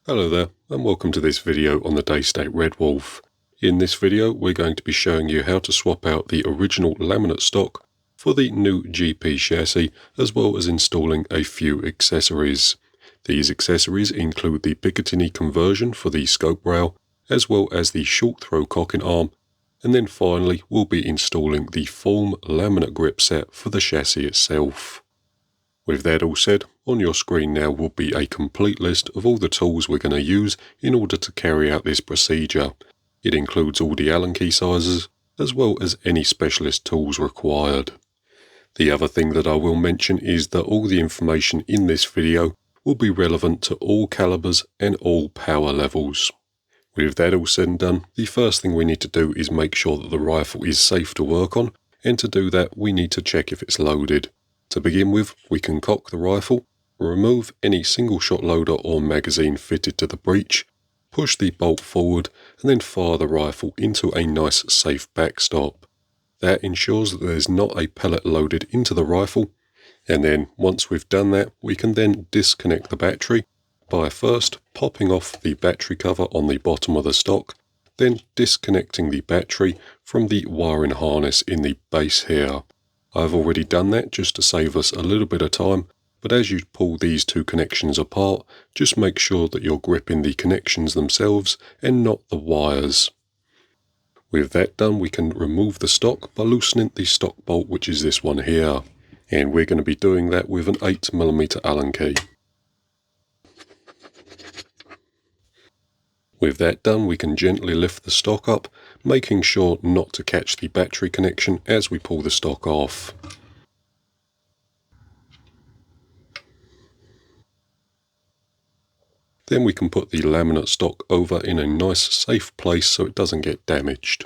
Hello there, and welcome to this video on the Daystate RedWolf. In this video, we're going to be showing you how to swap out the original laminate stock for the new GP chassis, as well as installing a few accessories. These accessories include the Picatinny conversion for the scope rail, as well as the short throw cocking arm, and then finally we'll be installing the foam laminate grip set for the chassis itself. With that all said, on your screen now will be a complete list of all the tools we're going to use in order to carry out this procedure. It includes all the Allen key sizes, as well as any specialist tools required. The other thing that I will mention is that all the information in this video will be relevant to all calibers and all power levels. With that all said and done, the first thing we need to do is make sure that the rifle is safe to work on, and to do that we need to check if it's loaded. To begin with, we can cock the rifle, remove any single shot loader or magazine fitted to the breech, push the bolt forward, and then fire the rifle into a nice safe backstop. That ensures that there's not a pellet loaded into the rifle, and then once we've done that, we can then disconnect the battery by first popping off the battery cover on the bottom of the stock, then disconnecting the battery from the wiring harness in the base here. I've already done that just to save us a little bit of time, but as you pull these two connections apart, just make sure that you're gripping the connections themselves and not the wires. With that done, we can remove the stock by loosening the stock bolt, which is this one here. And we're going to be doing that with an 8mm Allen key. With that done, we can gently lift the stock up, making sure not to catch the battery connection as we pull the stock off. Then we can put the laminate stock over in a nice safe place so it doesn't get damaged.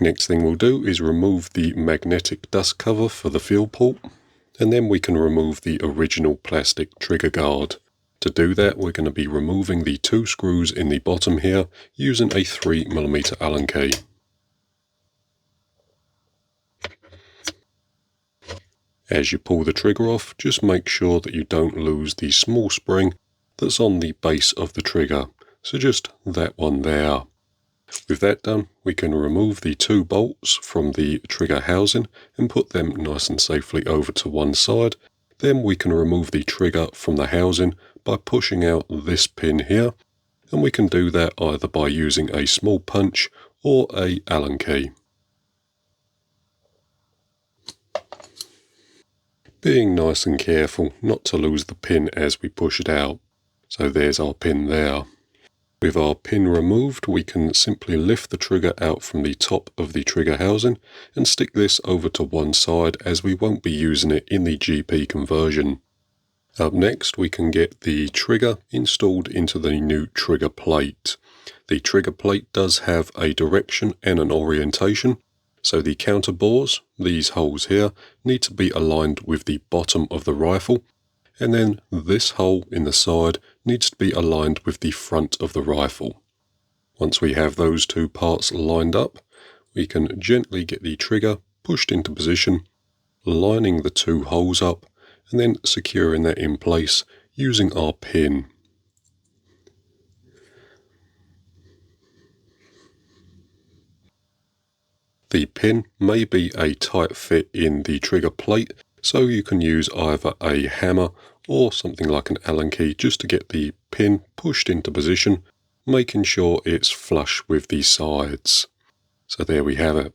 Next thing we'll do is remove the magnetic dust cover for the fuel port, and then we can remove the original plastic trigger guard. To do that, we're going to be removing the two screws in the bottom here using a 3mm Allen key. As you pull the trigger off, just make sure that you don't lose the small spring that's on the base of the trigger, so just that one there. With that done, we can remove the two bolts from the trigger housing and put them nice and safely over to one side. Then we can remove the trigger from the housing by pushing out this pin here, and we can do that either by using a small punch or a Allen key. Being nice and careful not to lose the pin as we push it out. So there's our pin there. With our pin removed, we can simply lift the trigger out from the top of the trigger housing and stick this over to one side, as we won't be using it in the GP conversion. Up next, we can get the trigger installed into the new trigger plate. The trigger plate does have a direction and an orientation, so the counter bores, these holes here, need to be aligned with the bottom of the rifle, and then this hole in the side needs to be aligned with the front of the rifle. Once we have those two parts lined up, we can gently get the trigger pushed into position, lining the two holes up, and then securing that in place using our pin. The pin may be a tight fit in the trigger plate, so you can use either a hammer or something like an Allen key just to get the pin pushed into position, making sure it's flush with the sides. So there we have it.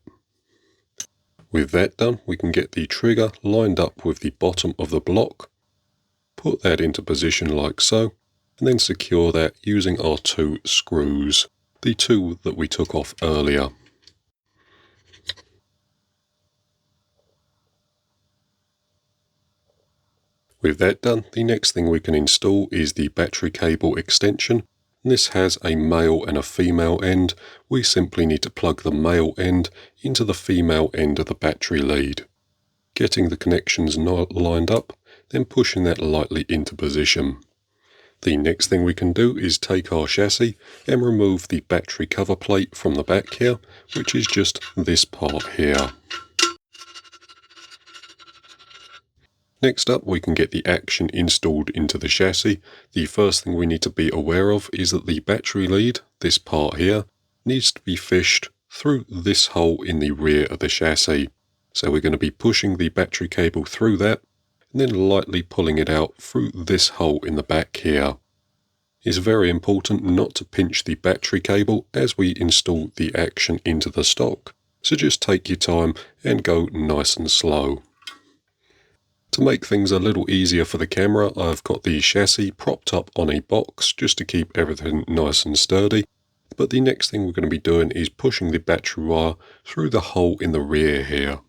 With that done, we can get the trigger lined up with the bottom of the block, put that into position like so, and then secure that using our two screws, the two that we took off earlier. With that done, the next thing we can install is the battery cable extension. This has a male and a female end. We simply need to plug the male end into the female end of the battery lead. Getting the connections lined up, then pushing that lightly into position. The next thing we can do is take our chassis and remove the battery cover plate from the back here, which is just this part here. Next up, we can get the action installed into the chassis. The first thing we need to be aware of is that the battery lead, this part here, needs to be fished through this hole in the rear of the chassis. So we're going to be pushing the battery cable through that, and then lightly pulling it out through this hole in the back here. It's very important not to pinch the battery cable as we install the action into the stock, so just take your time and go nice and slow. To make things a little easier for the camera, I've got the chassis propped up on a box just to keep everything nice and sturdy, but the next thing we're going to be doing is pushing the battery wire through the hole in the rear here.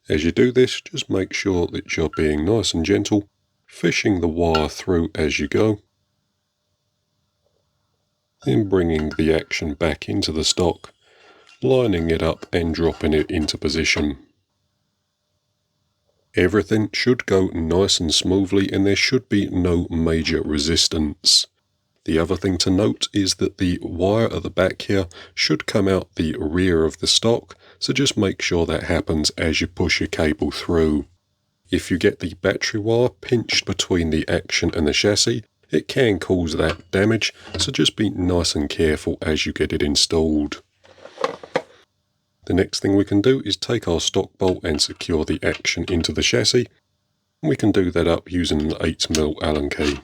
As you do this, just make sure that you're being nice and gentle, fishing the wire through as you go, then bringing the action back into the stock, lining it up and dropping it into position. Everything should go nice and smoothly and there should be no major resistance. The other thing to note is that the wire at the back here should come out the rear of the stock, so just make sure that happens as you push your cable through. If you get the battery wire pinched between the action and the chassis, it can cause that damage, so just be nice and careful as you get it installed. The next thing we can do is take our stock bolt and secure the action into the chassis. We can do that up using an 8mm Allen key.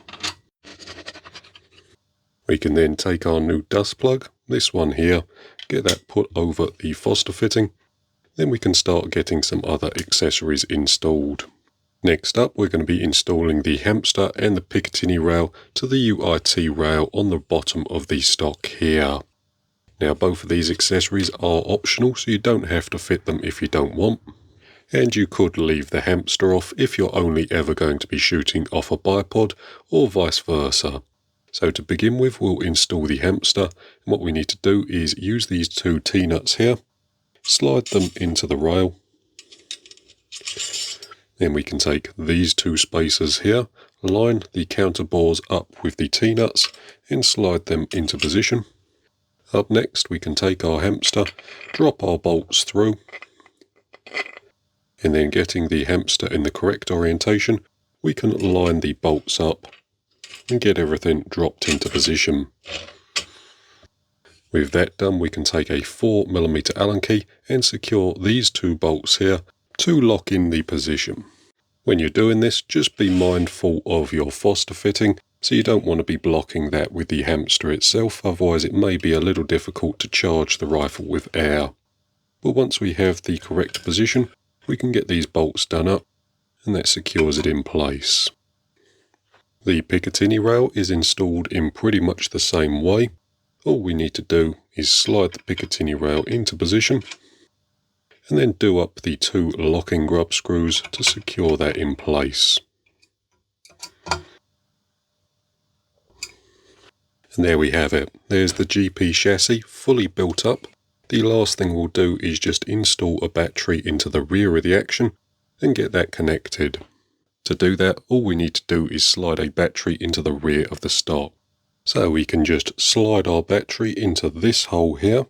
We can then take our new dust plug, this one here, get that put over the Foster fitting. Then we can start getting some other accessories installed. Next up, we're going to be installing the hamster and the Picatinny rail to the UIT rail on the bottom of the stock here. Now both of these accessories are optional, so you don't have to fit them if you don't want. And you could leave the hamster off if you're only ever going to be shooting off a bipod or vice versa. So to begin with, we'll install the hamster, and what we need to do is use these two T-nuts here, slide them into the rail. Then we can take these two spacers here, line the counter bores up with the T-nuts and slide them into position. Up next, we can take our hamster, drop our bolts through, and then getting the hamster in the correct orientation, we can line the bolts up and get everything dropped into position. With that done, we can take a 4mm Allen key and secure these two bolts here to lock in the position. When you're doing this, just be mindful of your Foster fitting, so you don't want to be blocking that with the hamster itself, otherwise it may be a little difficult to charge the rifle with air. But once we have the correct position, we can get these bolts done up, and that secures it in place. The Picatinny rail is installed in pretty much the same way. All we need to do is slide the Picatinny rail into position, and then do up the two locking grub screws to secure that in place. And there we have it. There's the GP chassis fully built up. The last thing we'll do is just install a battery into the rear of the action and get that connected. To do that, all we need to do is slide a battery into the rear of the stock. So we can just slide our battery into this hole here,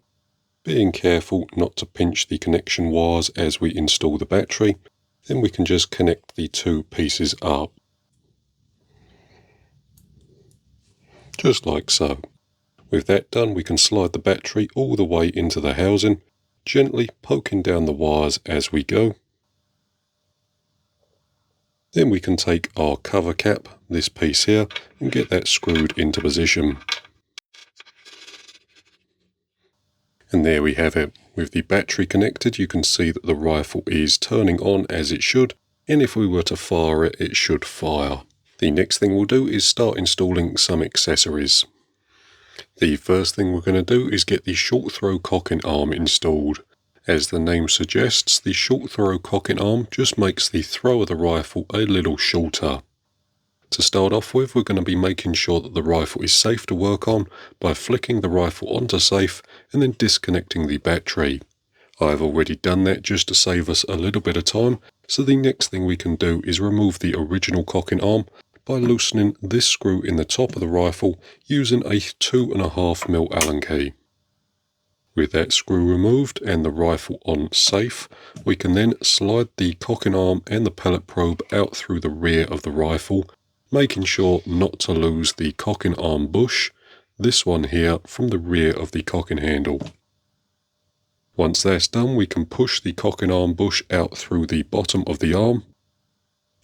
being careful not to pinch the connection wires as we install the battery. Then we can just connect the two pieces up. Just like so. With that done, we can slide the battery all the way into the housing, gently poking down the wires as we go. Then we can take our cover cap, this piece here, and get that screwed into position. And there we have it. With the battery connected, you can see that the rifle is turning on as it should, and if we were to fire it, it should fire. The next thing we'll do is start installing some accessories. The first thing we're going to do is get the short throw cocking arm installed. As the name suggests, the short throw cocking arm just makes the throw of the rifle a little shorter. To start off with, we're going to be making sure that the rifle is safe to work on by flicking the rifle onto safe and then disconnecting the battery. I've already done that just to save us a little bit of time, so the next thing we can do is remove the original cocking arm by loosening this screw in the top of the rifle using a 2.5mm Allen key. With that screw removed and the rifle on safe, we can then slide the cocking arm and the pellet probe out through the rear of the rifle, making sure not to lose the cocking arm bush, this one here, from the rear of the cocking handle. Once that's done, we can push the cocking arm bush out through the bottom of the arm,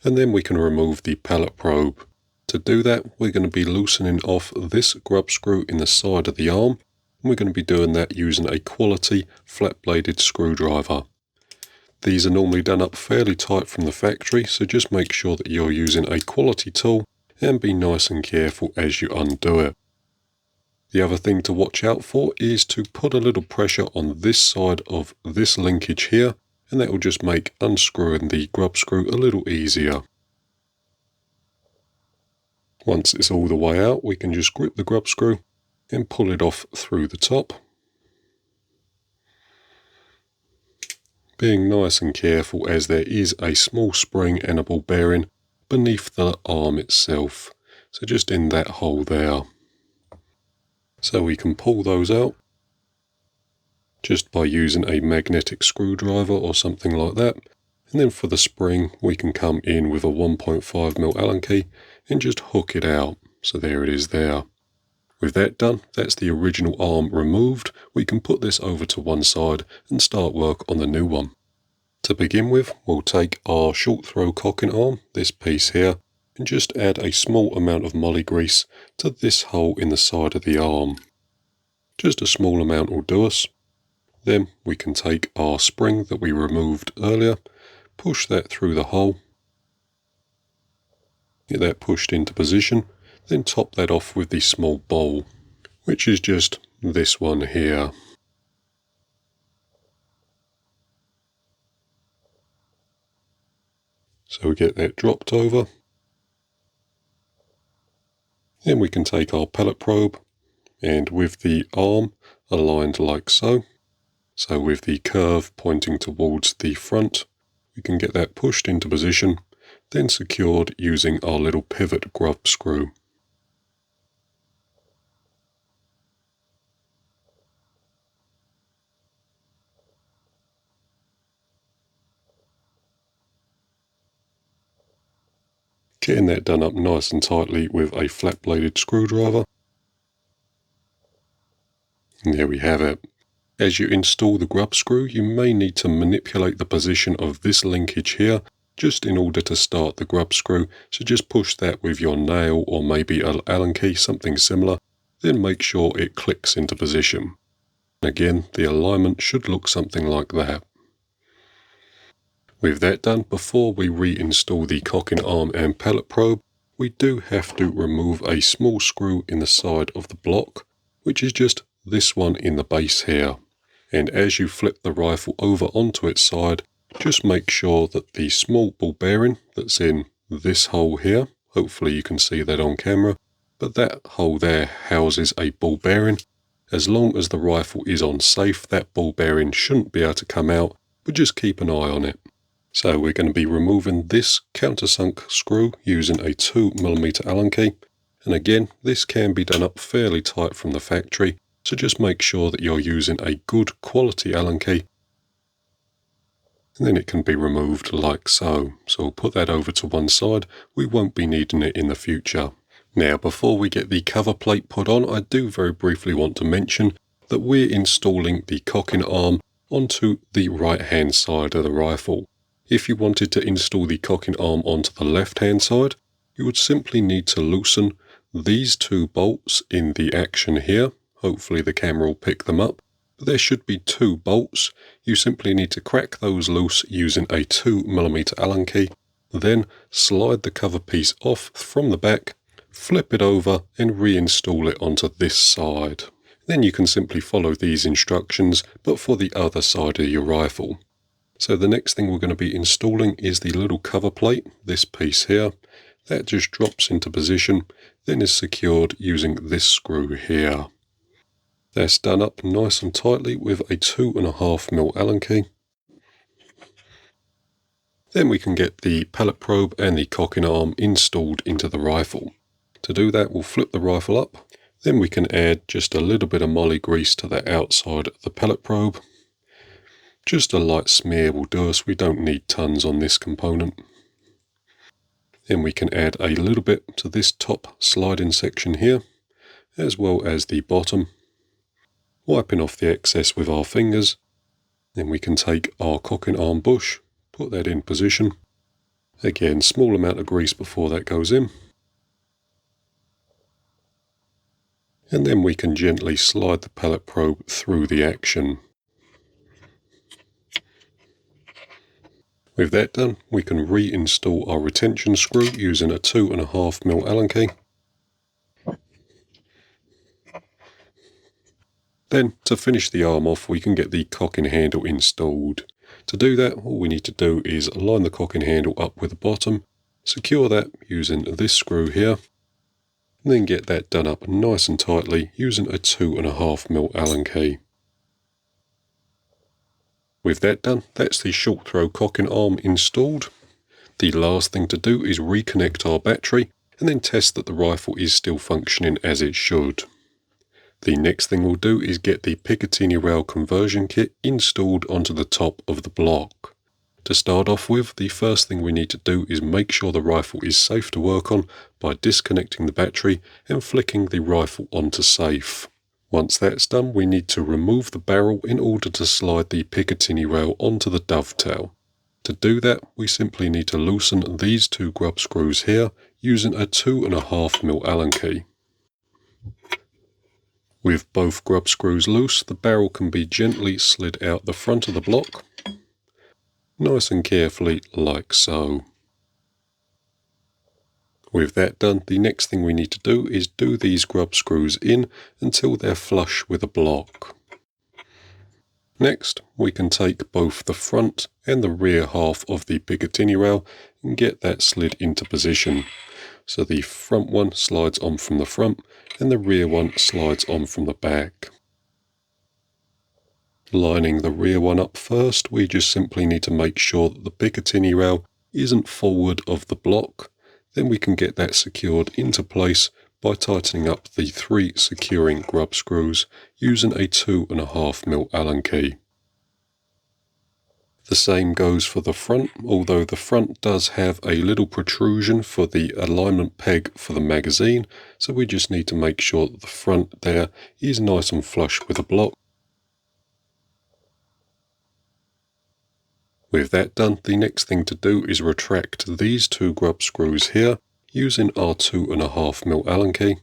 and then we can remove the pellet probe. To do that, we're going to be loosening off this grub screw in the side of the arm, and we're going to be doing that using a quality flat-bladed screwdriver. These are normally done up fairly tight from the factory, so just make sure that you're using a quality tool and be nice and careful as you undo it. The other thing to watch out for is to put a little pressure on this side of this linkage here, and that will just make unscrewing the grub screw a little easier. Once it's all the way out, we can just grip the grub screw and pull it off through the top, being nice and careful as there is a small spring and a ball bearing beneath the arm itself, so just in that hole there. So we can pull those out just by using a magnetic screwdriver or something like that, and then for the spring we can come in with a 1.5mm Allen key and just hook it out. So there it is there. With that done, that's the original arm removed. We can put this over to one side and start work on the new one. To begin with, we'll take our short throw cocking arm, this piece here, and just add a small amount of moly grease to this hole in the side of the arm. Just a small amount will do us. Then we can take our spring that we removed earlier, push that through the hole, get that pushed into position, then top that off with the small bowl, which is just this one here. So we get that dropped over. Then we can take our pellet probe, and with the arm aligned like so, so with the curve pointing towards the front, we can get that pushed into position, then secured using our little pivot grub screw. Getting that done up nice and tightly with a flat-bladed screwdriver. And there we have it. As you install the grub screw, you may need to manipulate the position of this linkage here just in order to start the grub screw, so just push that with your nail or maybe an Allen key, something similar, then make sure it clicks into position. Again, the alignment should look something like that. With that done, before we reinstall the cocking arm and pellet probe, we do have to remove a small screw in the side of the block, which is just this one in the base here. And as you flip the rifle over onto its side, just make sure that the small ball bearing that's in this hole here, hopefully you can see that on camera, but that hole there houses a ball bearing. As long as the rifle is on safe, that ball bearing shouldn't be able to come out, but just keep an eye on it. So we're going to be removing this countersunk screw using a 2mm Allen key. And again, this can be done up fairly tight from the factory, so just make sure that you're using a good quality Allen key. And then it can be removed like so. So we'll put that over to one side. We won't be needing it in the future. Now, before we get the cover plate put on, I do very briefly want to mention that we're installing the cocking arm onto the right-hand side of the rifle. If you wanted to install the cocking arm onto the left-hand side, you would simply need to loosen these two bolts in the action here. Hopefully the camera will pick them up. But there should be two bolts. You simply need to crack those loose using a 2mm Allen key, then slide the cover piece off from the back, flip it over and reinstall it onto this side. Then you can simply follow these instructions, but for the other side of your rifle. So the next thing we're going to be installing is the little cover plate, this piece here. That just drops into position, then is secured using this screw here. That's done up nice and tightly with a 2.5mm Allen key. Then we can get the pellet probe and the cocking arm installed into the rifle. To do that, we'll flip the rifle up, Then we can add just a little bit of moly grease to the outside of the pellet probe. Just a light smear will do us, we don't need tons on this component. Then we can add a little bit to this top sliding section here, as well as the bottom. Wiping off the excess with our fingers. Then we can take our cocking arm bush, put that in position. Again, small amount of grease before that goes in. And then we can gently slide the pellet probe through the action. With that done, we can reinstall our retention screw using a 2.5mm Allen key. Then, to finish the arm off, we can get the cocking handle installed. To do that, all we need to do is line the cocking handle up with the bottom, secure that using this screw here, and then get that done up nice and tightly using a 2.5mm Allen key. With that done, that's the short throw cocking arm installed. The last thing to do is reconnect our battery and then test that the rifle is still functioning as it should. The next thing we'll do is get the Picatinny rail conversion kit installed onto the top of the block. To start off with, the first thing we need to do is make sure the rifle is safe to work on by disconnecting the battery and flicking the rifle onto safe. Once that's done, we need to remove the barrel in order to slide the Picatinny rail onto the dovetail. To do that, we simply need to loosen these two grub screws here using a 2.5mm Allen key. With both grub screws loose, the barrel can be gently slid out the front of the block, nice and carefully like so. With that done, the next thing we need to do is do these grub screws in until they're flush with the block. Next, we can take both the front and the rear half of the Picatinny rail and get that slid into position. So the front one slides on from the front and the rear one slides on from the back. Lining the rear one up first, we just simply need to make sure that the Picatinny rail isn't forward of the block. Then we can get that secured into place by tightening up the 3 securing grub screws using a 2.5mm Allen key. The same goes for the front, although the front does have a little protrusion for the alignment peg for the magazine, so we just need to make sure that the front there is nice and flush with the block. With that done, the next thing to do is retract these 2 grub screws here using our 2.5mm Allen key.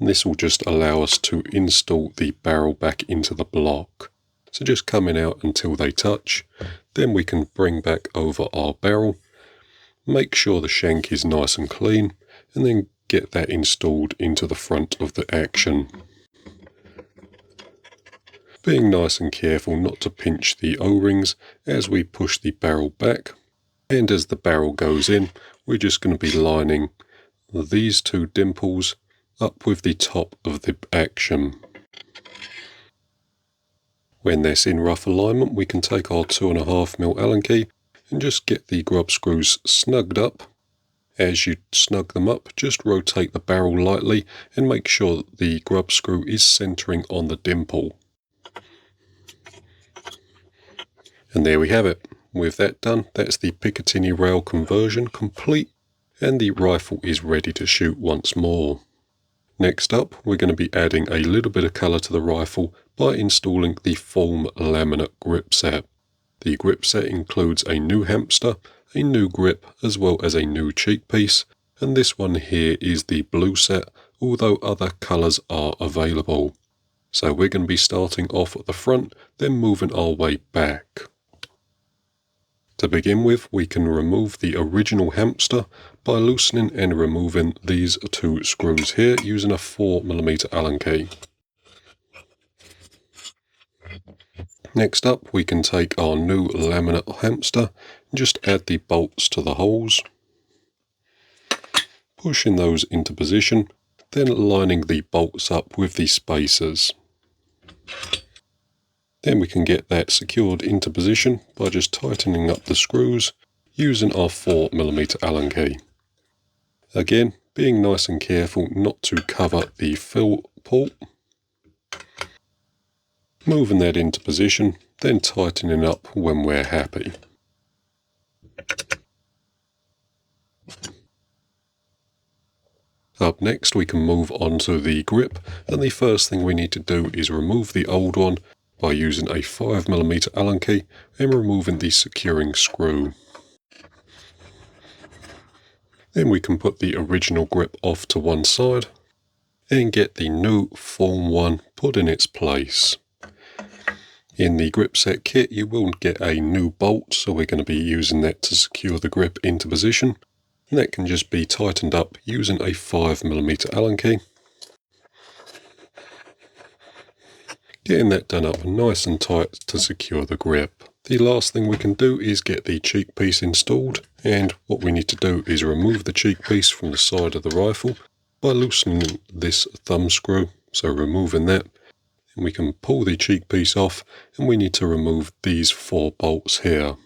And this will just allow us to install the barrel back into the block. So just coming out until they touch, then we can bring back over our barrel, make sure the shank is nice and clean, and then get that installed into the front of the action. Being nice and careful not to pinch the O-rings as we push the barrel back, and as the barrel goes in, we're just going to be lining these 2 dimples up with the top of the action. When that's in rough alignment, we can take our 2.5mm Allen key and just get the grub screws snugged up. As you snug them up, just rotate the barrel lightly and make sure that the grub screw is centering on the dimple. And there we have it. With that done, that's the Picatinny rail conversion complete, and the rifle is ready to shoot once more. Next up, we're going to be adding a little bit of colour to the rifle by installing the foam laminate grip set. The grip set includes a new hamster, a new grip, as well as a new cheek piece, and this one here is the blue set, although other colours are available. So we're going to be starting off at the front, then moving our way back. To begin with, we can remove the original hamster by loosening and removing these 2 screws here using a 4mm Allen key. Next up, we can take our new laminate hamster and just add the bolts to the holes, pushing those into position, then lining the bolts up with the spacers. Then we can get that secured into position by just tightening up the screws using our 4mm Allen key. Again, being nice and careful not to cover the fill port. Moving that into position, then tightening up when we're happy. Up next we can move on to the grip, and the first thing we need to do is remove the old one by using a 5mm Allen key and removing the securing screw. Then we can put the original grip off to one side and get the new Form 1 put in its place. In the grip set kit you will get a new bolt, so we're going to be using that to secure the grip into position. And that can just be tightened up using a 5mm Allen key. Getting that done up nice and tight to secure the grip. The last thing we can do is get the cheek piece installed, and what we need to do is remove the cheek piece from the side of the rifle by loosening this thumb screw. So removing that, and we can pull the cheek piece off, and we need to remove these 4 bolts here.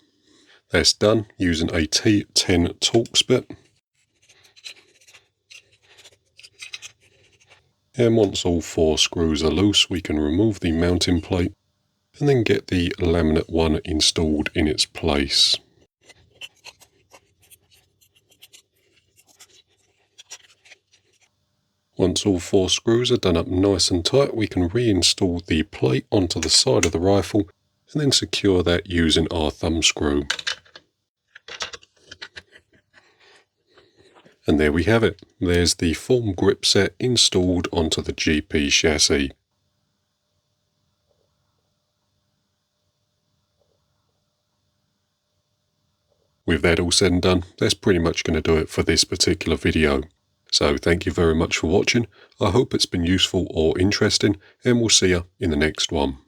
That's done using a T10 Torx bit. And once all 4 screws are loose, we can remove the mounting plate and then get the laminate one installed in its place. Once all 4 screws are done up nice and tight, we can reinstall the plate onto the side of the rifle and then secure that using our thumb screw. And there we have it. There's the Form grip set installed onto the GP chassis. With that all said and done, that's pretty much going to do it for this particular video. So thank you very much for watching. I hope it's been useful or interesting, and we'll see you in the next one.